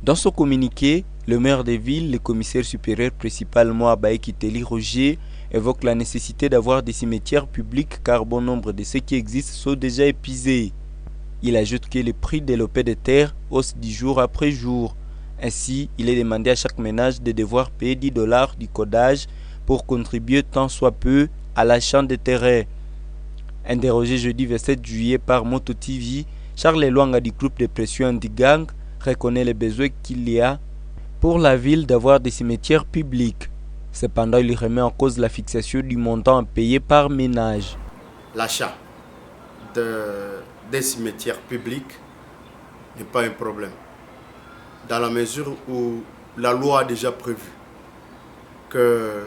Dans son communiqué, le maire des villes, le commissaire supérieur principalement Abaye Kiteli Roger, évoque la nécessité d'avoir des cimetières publics car bon nombre de ceux qui existent sont déjà épuisés. Il ajoute que les prix des lopins de terre haussent du jour après jour. Ainsi, il est demandé à chaque ménage de devoir payer $10 du codage pour contribuer tant soit peu à l'achat des terrains. Interrogé jeudi 27 juillet par Moto TV, Charles Luanga du groupe de pression Anti-Gang reconnaît les besoins qu'il y a pour la ville d'avoir des cimetières publics. Cependant, il remet en cause la fixation du montant à payer par ménage. L'achat des cimetières publics n'est pas un problème, dans la mesure où la loi a déjà prévu que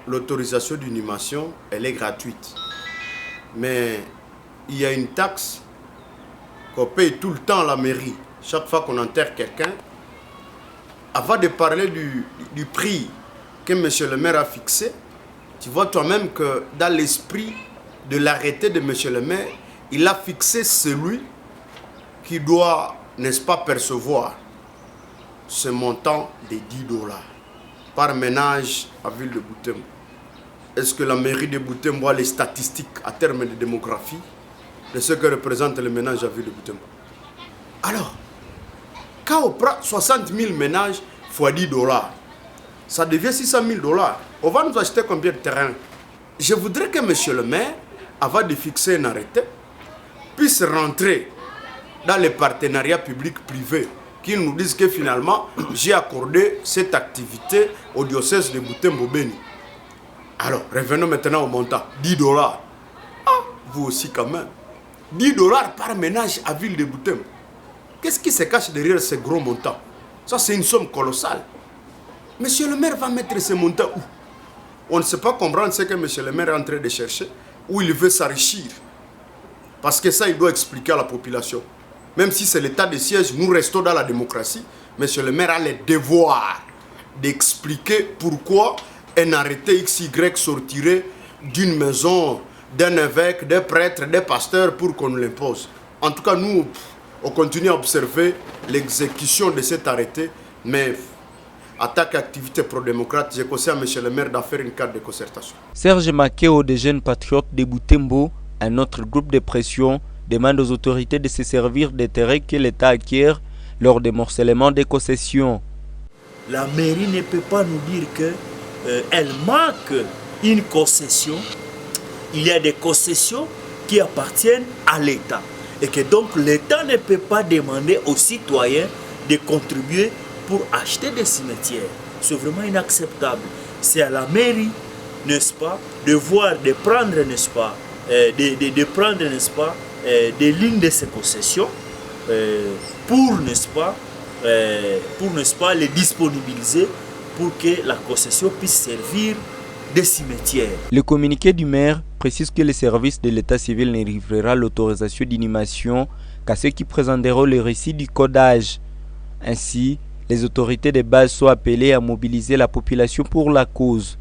l'autorisation d'inhumation, elle est gratuite. Mais il y a une taxe qu'on paye tout le temps à la mairie. Chaque fois qu'on enterre quelqu'un, avant de parler du prix que M. le maire a fixé, tu vois toi-même que dans l'esprit de l'arrêté de M. le maire, il a fixé celui qui doit, n'est-ce pas, percevoir ce montant de $10 par ménage à ville de Butembo. Est-ce que la mairie de Butembo a les statistiques à terme de démographie de ce que représente le ménage à ville de Butembo? Alors, quand on prend 60 000 ménages fois $10, ça devient $600 000. On va nous acheter combien de terrain? Je voudrais que M. le maire, avant de fixer un arrêté, puisse rentrer dans les partenariats publics-privés qui nous disent que finalement, j'ai accordé cette activité au diocèse de Butembo-Beni. Alors, revenons maintenant au montant. $10. Ah, vous aussi quand même. $10 par ménage à ville de Butembo. Qu'est-ce qui se cache derrière ce gros montant? Ça, c'est une somme colossale. Monsieur le maire va mettre ce montant où? On ne sait pas comprendre ce que monsieur le maire est en train de chercher, où il veut s'enrichir. Parce que ça, il doit expliquer à la population. Même si c'est l'état de siège, nous restons dans la démocratie. Monsieur le maire a le devoir d'expliquer pourquoi un arrêté XY sortirait d'une maison, d'un évêque, des prêtres, des pasteurs pour qu'on l'impose. En tout cas, nous, on continue à observer l'exécution de cet arrêté, mais attaque activité pro-démocrate, j'ai conseillé à M. le maire d'en faire une carte de concertation. Serge Makeo des Jeunes Patriotes de Butembo, un autre groupe de pression, demande aux autorités de se servir des terrains que l'État acquiert lors des morcellement des concessions. La mairie ne peut pas nous dire qu'elle manque une concession. Il y a des concessions qui appartiennent à l'État. Et que donc l'État ne peut pas demander aux citoyens de contribuer pour acheter des cimetières. C'est vraiment inacceptable. C'est à la mairie, n'est-ce pas, de prendre, n'est-ce pas, de prendre, n'est-ce pas, des lignes de ces concessions pour, n'est-ce pas, les disponibiliser pour que la concession puisse servir des cimetières. Le communiqué du maire précise que le service de l'état civil ne livrera l'autorisation d'inhumation qu'à ceux qui présenteront le récit du codage. Ainsi, les autorités de base sont appelées à mobiliser la population pour la cause.